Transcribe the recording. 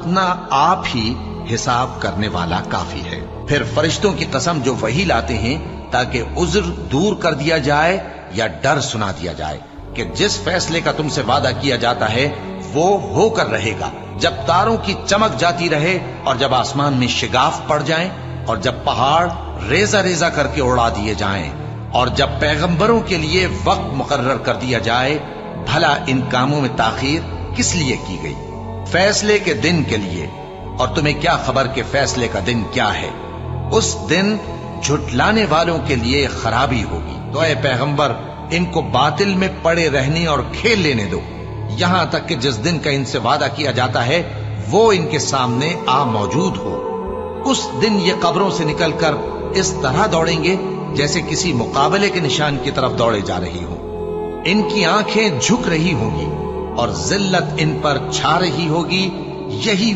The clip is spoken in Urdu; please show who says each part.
Speaker 1: اپنا آپ ہی حساب کرنے والا کافی ہے۔ پھر فرشتوں کی قسم جو وحی لاتے ہیں تاکہ عذر دور کر دیا جائے یا ڈر سنا دیا جائے کہ جس فیصلے کا تم سے وعدہ کیا جاتا ہے وہ ہو کر رہے گا، جب تاروں کی چمک جاتی رہے اور جب آسمان میں شگاف پڑ جائیں اور جب پہاڑ ریزہ ریزہ کر کے اڑا دیے جائیں اور جب پیغمبروں کے لیے وقت مقرر کر دیا جائے۔ بھلا ان کاموں میں تاخیر کس لیے کی گئی؟ فیصلے کے دن کے لیے، اور تمہیں کیا خبر کہ فیصلے کا دن کیا ہے؟ اس دن جھٹلانے والوں کے لیے خرابی ہوگی۔ تو اے پیغمبر ان کو باطل میں پڑے رہنے اور کھیل لینے دو، یہاں تک کہ جس دن کا ان سے وعدہ کیا جاتا ہے وہ ان کے سامنے آ موجود ہو۔ اس دن یہ قبروں سے نکل کر اس طرح دوڑیں گے جیسے کسی مقابلے کے نشان کی طرف دوڑے جا رہی ہوں۔ ان کی آنکھیں جھک رہی ہوں گی اور ذلت ان پر چھا رہی ہوگی، یہی